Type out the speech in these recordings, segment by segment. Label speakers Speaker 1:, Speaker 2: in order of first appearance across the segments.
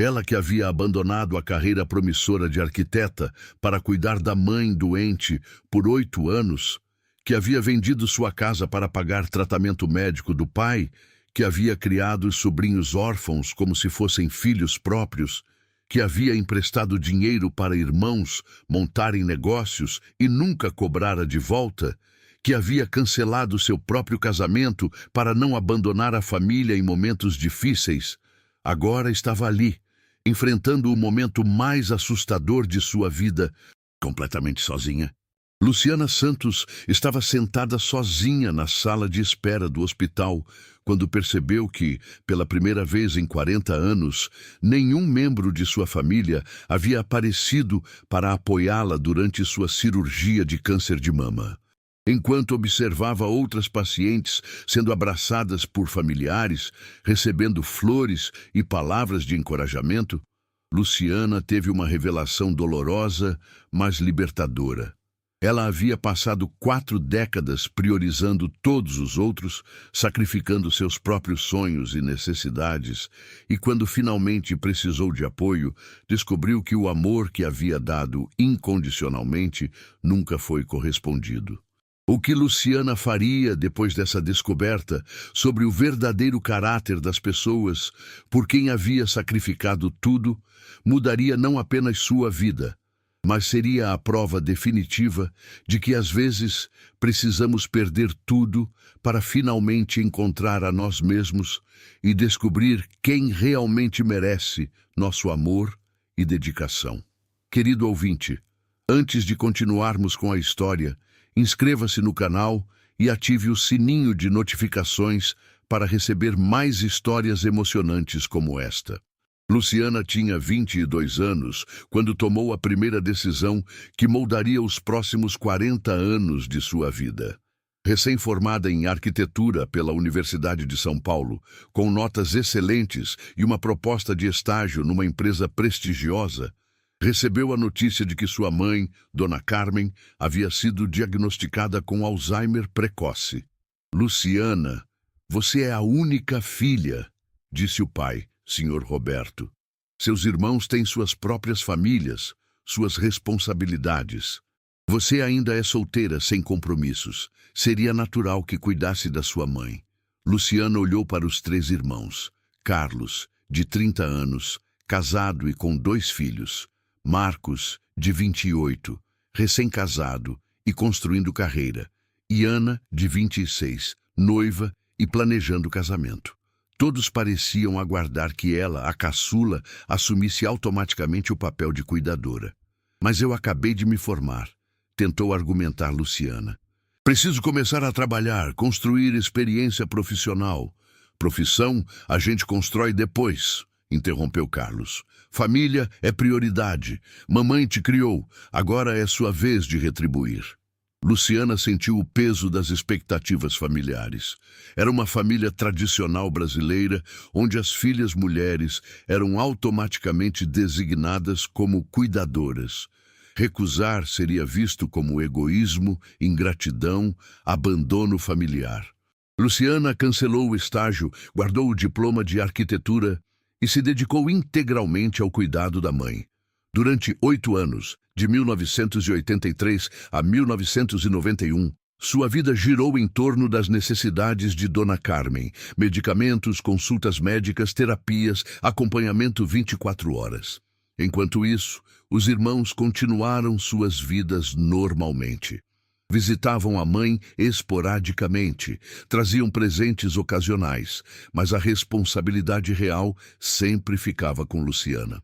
Speaker 1: Ela que havia abandonado a carreira promissora de arquiteta para cuidar da mãe doente por 8 anos, que havia vendido sua casa para pagar tratamento médico do pai, que havia criado os sobrinhos órfãos como se fossem filhos próprios, que havia emprestado dinheiro para irmãos montarem negócios e nunca cobrara de volta, que havia cancelado seu próprio casamento para não abandonar a família em momentos difíceis, agora estava ali, enfrentando o momento mais assustador de sua vida, completamente sozinha. Luciana Santos estava sentada sozinha na sala de espera do hospital quando percebeu que, pela primeira vez em 40 anos, nenhum membro de sua família havia aparecido para apoiá-la durante sua cirurgia de câncer de mama. Enquanto observava outras pacientes sendo abraçadas por familiares, recebendo flores e palavras de encorajamento, Luciana teve uma revelação dolorosa, mas libertadora. Ela havia passado 4 décadas priorizando todos os outros, sacrificando seus próprios sonhos e necessidades, e quando finalmente precisou de apoio, descobriu que o amor que havia dado incondicionalmente nunca foi correspondido. O que Luciana faria depois dessa descoberta sobre o verdadeiro caráter das pessoas por quem havia sacrificado tudo, mudaria não apenas sua vida, mas seria a prova definitiva de que às vezes precisamos perder tudo para finalmente encontrar a nós mesmos e descobrir quem realmente merece nosso amor e dedicação. Querido ouvinte, antes de continuarmos com a história, inscreva-se no canal e ative o sininho de notificações para receber mais histórias emocionantes como esta. Luciana tinha 22 anos quando tomou a primeira decisão que moldaria os próximos 40 anos de sua vida. Recém-formada em arquitetura pela Universidade de São Paulo, com notas excelentes e uma proposta de estágio numa empresa prestigiosa, recebeu a notícia de que sua mãe, Dona Carmen, havia sido diagnosticada com Alzheimer precoce. Luciana, você é a única filha, disse o pai, Sr. Roberto. Seus irmãos têm suas próprias famílias, suas responsabilidades. Você ainda é solteira, sem compromissos. Seria natural que cuidasse da sua mãe. Luciana olhou para os 3 irmãos. Carlos, de 30 anos, casado e com 2 filhos. Marcos, de 28, recém-casado e construindo carreira. E Ana, de 26, noiva e planejando casamento. Todos pareciam aguardar que ela, a caçula, assumisse automaticamente o papel de cuidadora. Mas eu acabei de me formar, tentou argumentar Luciana. Preciso começar a trabalhar, construir experiência profissional. Profissão a gente constrói depois, interrompeu Carlos. Família é prioridade. Mamãe te criou, agora é sua vez de retribuir. Luciana sentiu o peso das expectativas familiares. Era uma família tradicional brasileira, onde as filhas mulheres eram automaticamente designadas como cuidadoras. Recusar seria visto como egoísmo, ingratidão, abandono familiar. Luciana cancelou o estágio, guardou o diploma de arquitetura e se dedicou integralmente ao cuidado da mãe. Durante 8 anos, de 1983 a 1991, sua vida girou em torno das necessidades de Dona Carmen: medicamentos, consultas médicas, terapias, acompanhamento 24 horas. Enquanto isso, os irmãos continuaram suas vidas normalmente. Visitavam a mãe esporadicamente, traziam presentes ocasionais, mas a responsabilidade real sempre ficava com Luciana.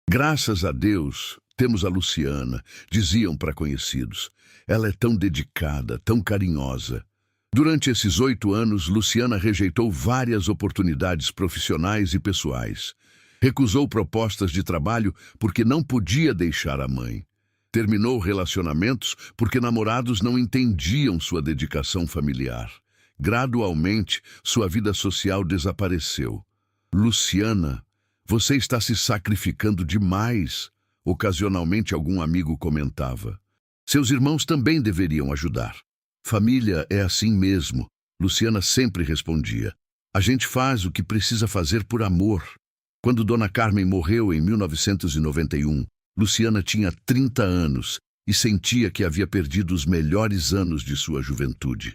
Speaker 1: Graças a Deus, temos a Luciana, diziam para conhecidos. Ela é tão dedicada, tão carinhosa. Durante esses 8 anos, Luciana rejeitou várias oportunidades profissionais e pessoais. Recusou propostas de trabalho porque não podia deixar a mãe. Terminou relacionamentos porque namorados não entendiam sua dedicação familiar. Gradualmente, sua vida social desapareceu. Luciana, você está se sacrificando demais, ocasionalmente algum amigo comentava. Seus irmãos também deveriam ajudar. Família é assim mesmo, Luciana sempre respondia. A gente faz o que precisa fazer por amor. Quando Dona Carmen morreu em 1991, Luciana tinha 30 anos e sentia que havia perdido os melhores anos de sua juventude.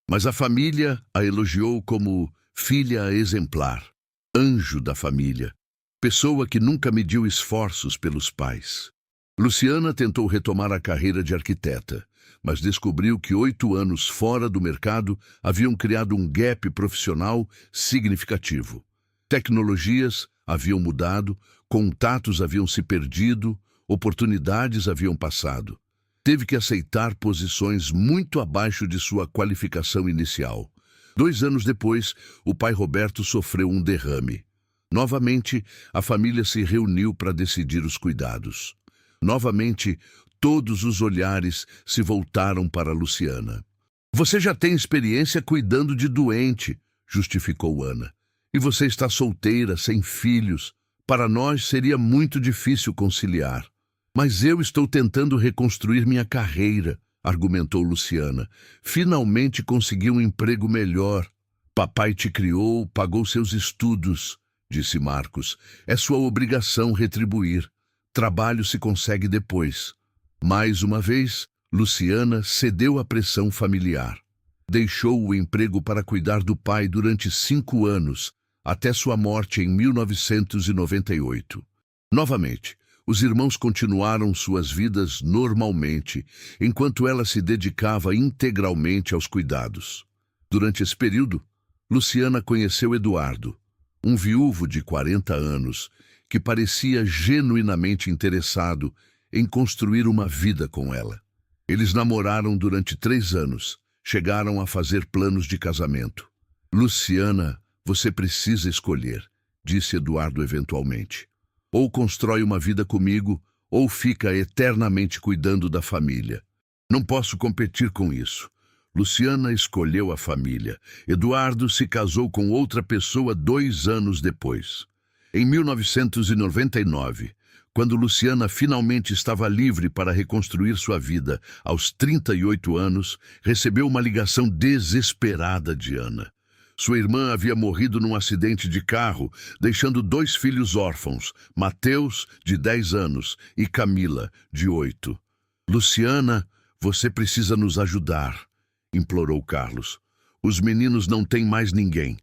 Speaker 1: Mas a família a elogiou como filha exemplar, anjo da família, pessoa que nunca mediu esforços pelos pais. Luciana tentou retomar a carreira de arquiteta, mas descobriu que 8 anos fora do mercado haviam criado um gap profissional significativo. Tecnologias haviam mudado, contatos haviam se perdido, oportunidades haviam passado. Teve que aceitar posições muito abaixo de sua qualificação inicial. 2 anos depois, o pai Roberto sofreu um derrame. Novamente, a família se reuniu para decidir os cuidados. Novamente, todos os olhares se voltaram para Luciana. Você já tem experiência cuidando de doente, justificou Ana. E você está solteira, sem filhos. Para nós seria muito difícil conciliar. Mas eu estou tentando reconstruir minha carreira, argumentou Luciana. Finalmente consegui um emprego melhor. Papai te criou, pagou seus estudos, disse Marcos. É sua obrigação retribuir. Trabalho se consegue depois. Mais uma vez, Luciana cedeu à pressão familiar. Deixou o emprego para cuidar do pai durante 5 anos, até sua morte em 1998. Novamente, os irmãos continuaram suas vidas normalmente, enquanto ela se dedicava integralmente aos cuidados. Durante esse período, Luciana conheceu Eduardo, um viúvo de 40 anos, que parecia genuinamente interessado em construir uma vida com ela. Eles namoraram durante 3 anos, chegaram a fazer planos de casamento. Luciana, você precisa escolher, disse Eduardo eventualmente. Ou constrói uma vida comigo, ou fica eternamente cuidando da família. Não posso competir com isso. Luciana escolheu a família. Eduardo se casou com outra pessoa 2 anos depois. Em 1999, quando Luciana finalmente estava livre para reconstruir sua vida, aos 38 anos, recebeu uma ligação desesperada de Ana. Sua irmã havia morrido num acidente de carro, deixando 2 filhos órfãos, Mateus, de 10 anos, e Camila, de 8. Luciana, você precisa nos ajudar, implorou Carlos. Os meninos não têm mais ninguém.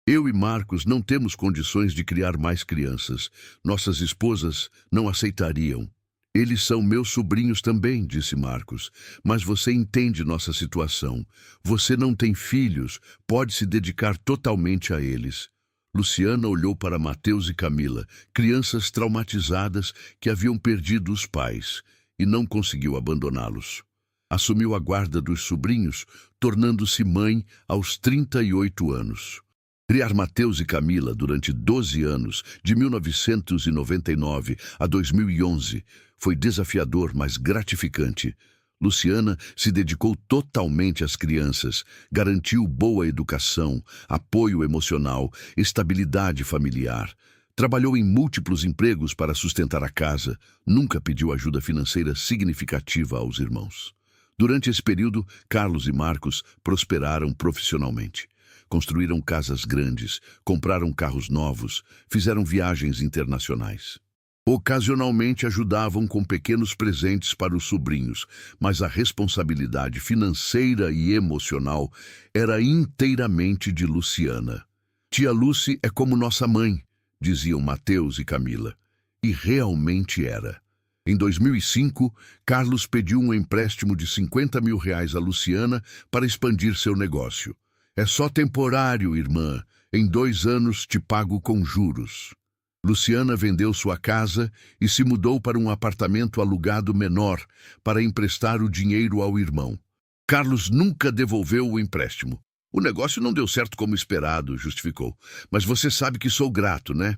Speaker 1: Eu e Marcos não temos condições de criar mais crianças. Nossas esposas não aceitariam. Eles são meus sobrinhos também, disse Marcos. Mas você entende nossa situação. Você não tem filhos, pode se dedicar totalmente a eles. Luciana olhou para Mateus e Camila, crianças traumatizadas que haviam perdido os pais, e não conseguiu abandoná-los. Assumiu a guarda dos sobrinhos, tornando-se mãe aos 38 anos. Criar Mateus e Camila durante 12 anos, de 1999 a 2011, foi desafiador, mas gratificante. Luciana se dedicou totalmente às crianças, garantiu boa educação, apoio emocional, estabilidade familiar. Trabalhou em múltiplos empregos para sustentar a casa, nunca pediu ajuda financeira significativa aos irmãos. Durante esse período, Carlos e Marcos prosperaram profissionalmente. Construíram casas grandes, compraram carros novos, fizeram viagens internacionais. Ocasionalmente ajudavam com pequenos presentes para os sobrinhos, mas a responsabilidade financeira e emocional era inteiramente de Luciana. Tia Lucy é como nossa mãe, diziam Mateus e Camila. E realmente era. Em 2005, Carlos pediu um empréstimo de R$50 mil a Luciana para expandir seu negócio. É só temporário, irmã. Em 2 anos te pago com juros. Luciana vendeu sua casa e se mudou para um apartamento alugado menor para emprestar o dinheiro ao irmão. Carlos nunca devolveu o empréstimo. O negócio não deu certo como esperado, justificou. Mas você sabe que sou grato, né?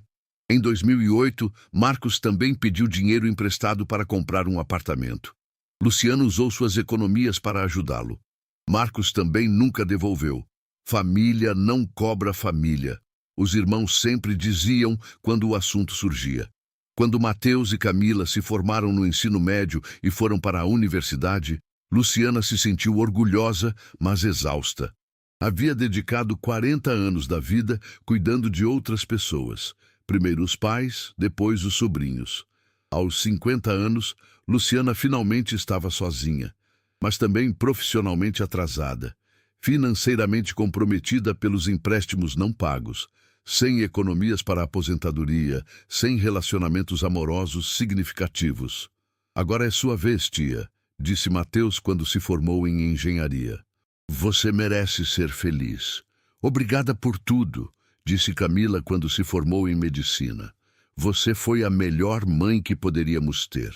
Speaker 1: Em 2008, Marcos também pediu dinheiro emprestado para comprar um apartamento. Luciana usou suas economias para ajudá-lo. Marcos também nunca devolveu. Família não cobra família. Os irmãos sempre diziam quando o assunto surgia. Quando Mateus e Camila se formaram no ensino médio e foram para a universidade, Luciana se sentiu orgulhosa, mas exausta. Havia dedicado 40 anos da vida cuidando de outras pessoas. Primeiro os pais, depois os sobrinhos. Aos 50 anos, Luciana finalmente estava sozinha, mas também profissionalmente atrasada, financeiramente comprometida pelos empréstimos não pagos, sem economias para a aposentadoria, sem relacionamentos amorosos significativos. Agora é sua vez, tia, disse Mateus quando se formou em engenharia. Você merece ser feliz. Obrigada por tudo, disse Camila quando se formou em medicina. Você foi a melhor mãe que poderíamos ter.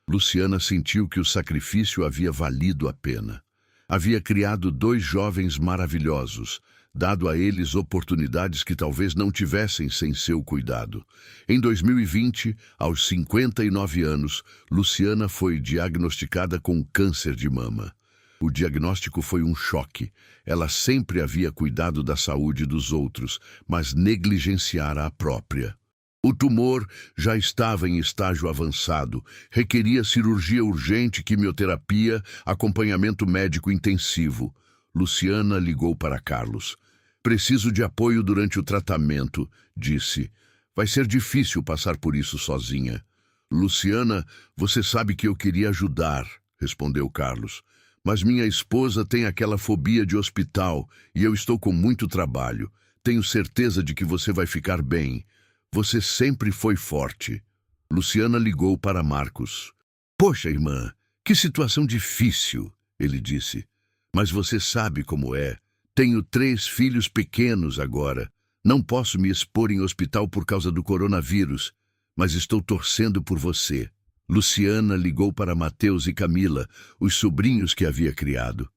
Speaker 1: Luciana sentiu que o sacrifício havia valido a pena. Havia criado 2 jovens maravilhosos, dado a eles oportunidades que talvez não tivessem sem seu cuidado. Em 2020, aos 59 anos, Luciana foi diagnosticada com câncer de mama. O diagnóstico foi um choque. Ela sempre havia cuidado da saúde dos outros, mas negligenciara a própria. O tumor já estava em estágio avançado, requeria cirurgia urgente, quimioterapia, acompanhamento médico intensivo. Luciana ligou para Carlos. Preciso de apoio durante o tratamento, disse. Vai ser difícil passar por isso sozinha. Luciana, você sabe que eu queria ajudar, respondeu Carlos. Mas minha esposa tem aquela fobia de hospital e eu estou com muito trabalho. Tenho certeza de que você vai ficar bem. Você sempre foi forte. Luciana ligou para Marcos. Poxa, irmã, que situação difícil, ele disse. Mas você sabe como é. Tenho 3 filhos pequenos agora. Não posso me expor em hospital por causa do coronavírus, mas estou torcendo por você. Luciana ligou para Mateus e Camila, os sobrinhos que havia criado.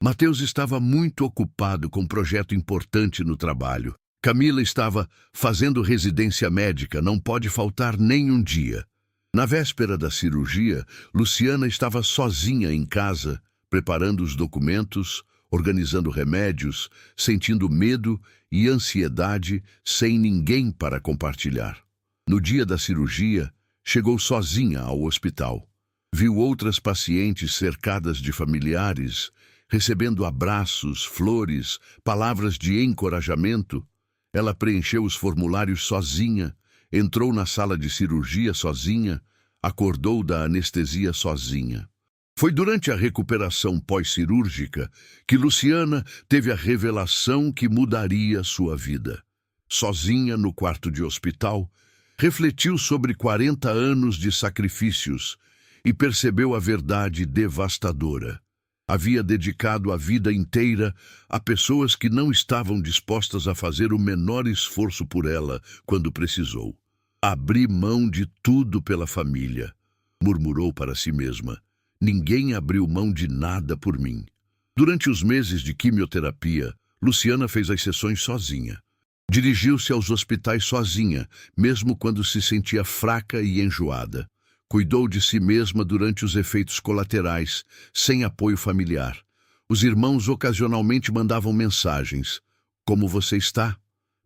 Speaker 1: Mateus estava muito ocupado com um projeto importante no trabalho. Camila estava fazendo residência médica, não pode faltar nem um dia. Na véspera da cirurgia, Luciana estava sozinha em casa, preparando os documentos, organizando remédios, sentindo medo e ansiedade sem ninguém para compartilhar. No dia da cirurgia, chegou sozinha ao hospital. Viu outras pacientes cercadas de familiares, recebendo abraços, flores, palavras de encorajamento. Ela preencheu os formulários sozinha, entrou na sala de cirurgia sozinha, acordou da anestesia sozinha. Foi durante a recuperação pós-cirúrgica que Luciana teve a revelação que mudaria sua vida. Sozinha no quarto de hospital, refletiu sobre 40 anos de sacrifícios e percebeu a verdade devastadora. Havia dedicado a vida inteira a pessoas que não estavam dispostas a fazer o menor esforço por ela quando precisou. Abri mão de tudo pela família, murmurou para si mesma. Ninguém abriu mão de nada por mim. Durante os meses de quimioterapia, Luciana fez as sessões sozinha. Dirigiu-se aos hospitais sozinha, mesmo quando se sentia fraca e enjoada. Cuidou de si mesma durante os efeitos colaterais, sem apoio familiar. Os irmãos ocasionalmente mandavam mensagens. Como você está?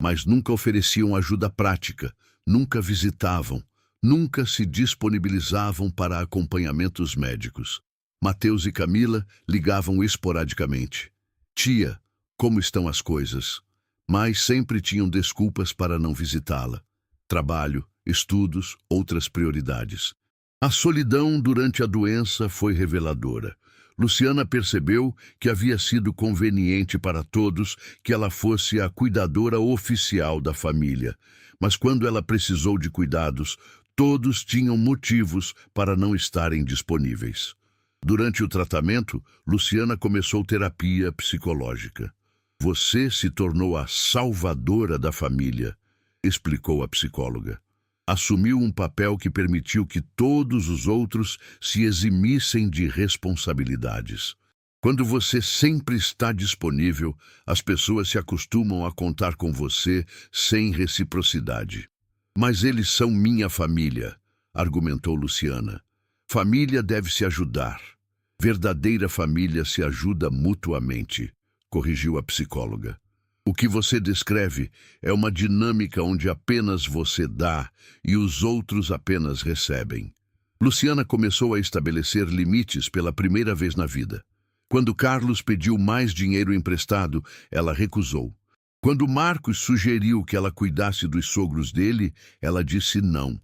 Speaker 1: Mas nunca ofereciam ajuda prática, nunca visitavam, nunca se disponibilizavam para acompanhamentos médicos. Mateus e Camila ligavam esporadicamente. Tia, como estão as coisas? Mas sempre tinham desculpas para não visitá-la. Trabalho, estudos, outras prioridades. A solidão durante a doença foi reveladora. Luciana percebeu que havia sido conveniente para todos que ela fosse a cuidadora oficial da família. Mas quando ela precisou de cuidados, todos tinham motivos para não estarem disponíveis. Durante o tratamento, Luciana começou terapia psicológica. Você se tornou a salvadora da família, explicou a psicóloga. Assumiu um papel que permitiu que todos os outros se eximissem de responsabilidades. Quando você sempre está disponível, as pessoas se acostumam a contar com você sem reciprocidade. Mas eles são minha família, argumentou Luciana. Família deve se ajudar. Verdadeira família se ajuda mutuamente, corrigiu a psicóloga. O que você descreve é uma dinâmica onde apenas você dá e os outros apenas recebem. Luciana começou a estabelecer limites pela primeira vez na vida. Quando Carlos pediu mais dinheiro emprestado, ela recusou. Quando Marcos sugeriu que ela cuidasse dos sogros dele, ela disse não.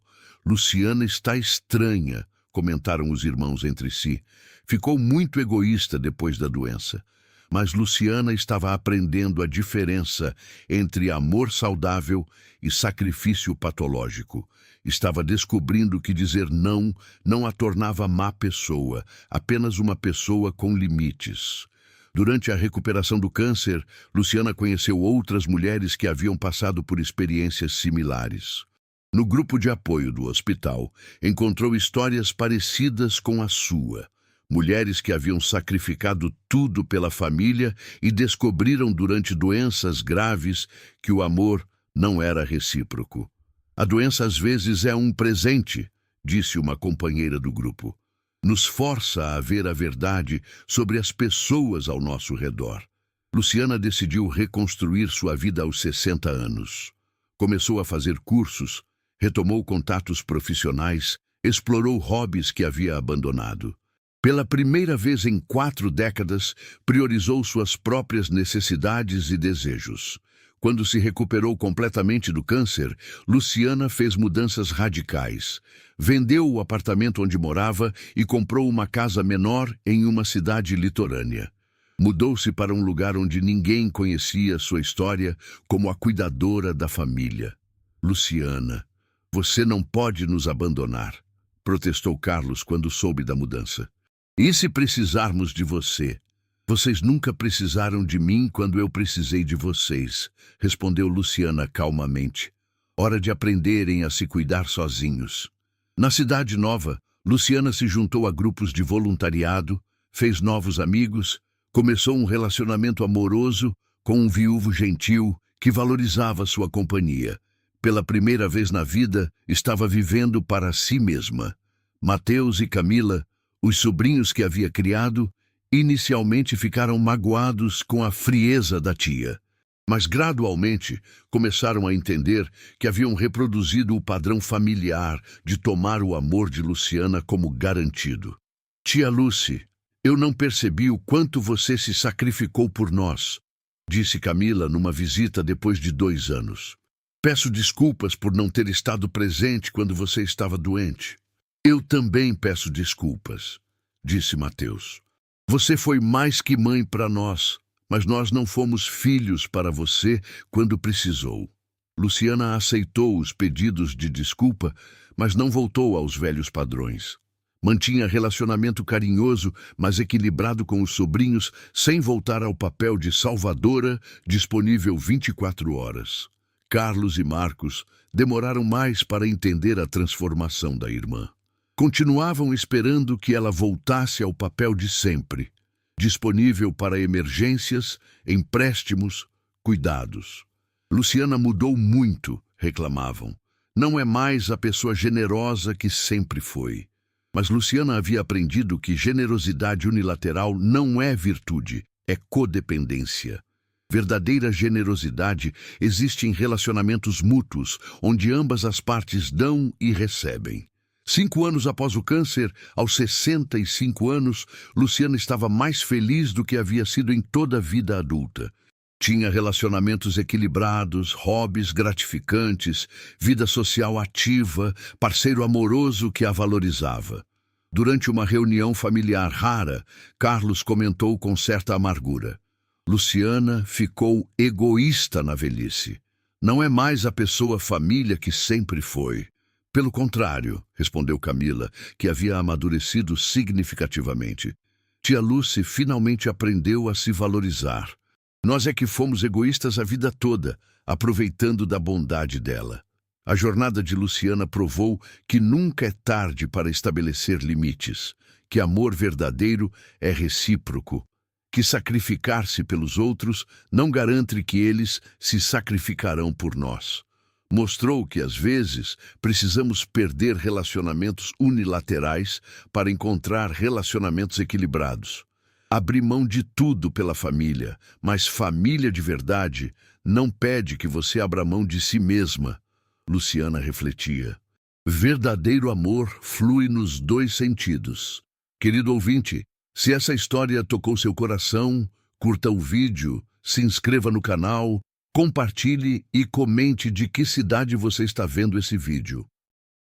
Speaker 1: Luciana está estranha, comentaram os irmãos entre si. Ficou muito egoísta depois da doença. Mas Luciana estava aprendendo a diferença entre amor saudável e sacrifício patológico. Estava descobrindo que dizer não a tornava má pessoa, apenas uma pessoa com limites. Durante a recuperação do câncer, Luciana conheceu outras mulheres que haviam passado por experiências similares. No grupo de apoio do hospital, encontrou histórias parecidas com a sua. Mulheres que haviam sacrificado tudo pela família e descobriram durante doenças graves que o amor não era recíproco. A doença às vezes é um presente, disse uma companheira do grupo. Nos força a ver a verdade sobre as pessoas ao nosso redor. Luciana decidiu reconstruir sua vida aos 60 anos. Começou a fazer cursos, retomou contatos profissionais, explorou hobbies que havia abandonado. Pela primeira vez em 4 décadas, priorizou suas próprias necessidades e desejos. Quando se recuperou completamente do câncer, Luciana fez mudanças radicais. Vendeu o apartamento onde morava e comprou uma casa menor em uma cidade litorânea. Mudou-se para um lugar onde ninguém conhecia sua história como a cuidadora da família. Luciana, você não pode nos abandonar, protestou Carlos quando soube da mudança. E se precisarmos de você? Vocês nunca precisaram de mim quando eu precisei de vocês, respondeu Luciana calmamente. Hora de aprenderem a se cuidar sozinhos. Na cidade nova, Luciana se juntou a grupos de voluntariado, fez novos amigos, começou um relacionamento amoroso com um viúvo gentil que valorizava sua companhia. Pela primeira vez na vida, estava vivendo para si mesma. Mateus e Camila, os sobrinhos que havia criado, inicialmente ficaram magoados com a frieza da tia, mas gradualmente começaram a entender que haviam reproduzido o padrão familiar de tomar o amor de Luciana como garantido. Tia Lucy, eu não percebi o quanto você se sacrificou por nós, disse Camila numa visita depois de 2 anos. Peço desculpas por não ter estado presente quando você estava doente. Eu também peço desculpas, disse Mateus. Você foi mais que mãe para nós, mas nós não fomos filhos para você quando precisou. Luciana aceitou os pedidos de desculpa, mas não voltou aos velhos padrões. Mantinha relacionamento carinhoso, mas equilibrado com os sobrinhos, sem voltar ao papel de salvadora, disponível 24 horas. Carlos e Marcos demoraram mais para entender a transformação da irmã. Continuavam esperando que ela voltasse ao papel de sempre, disponível para emergências, empréstimos, cuidados. Luciana mudou muito, reclamavam. Não é mais a pessoa generosa que sempre foi. Mas Luciana havia aprendido que generosidade unilateral não é virtude, é codependência. Verdadeira generosidade existe em relacionamentos mútuos, onde ambas as partes dão e recebem. 5 anos após o câncer, aos 65 anos, Luciana estava mais feliz do que havia sido em toda a vida adulta. Tinha relacionamentos equilibrados, hobbies gratificantes, vida social ativa, parceiro amoroso que a valorizava. Durante uma reunião familiar rara, Carlos comentou com certa amargura. Luciana ficou egoísta na velhice. Não é mais a pessoa família que sempre foi. Pelo contrário, respondeu Camila, que havia amadurecido significativamente. Tia Lucy finalmente aprendeu a se valorizar. Nós é que fomos egoístas a vida toda, aproveitando da bondade dela. A jornada de Luciana provou que nunca é tarde para estabelecer limites, que amor verdadeiro é recíproco, que sacrificar-se pelos outros não garante que eles se sacrificarão por nós. Mostrou que, às vezes, precisamos perder relacionamentos unilaterais para encontrar relacionamentos equilibrados. Abrir mão de tudo pela família, mas família de verdade não pede que você abra mão de si mesma. Luciana refletia. Verdadeiro amor flui nos 2 sentidos. Querido ouvinte, se essa história tocou seu coração, curta o vídeo, se inscreva no canal, Compartilhe e comente de que cidade você está vendo esse vídeo.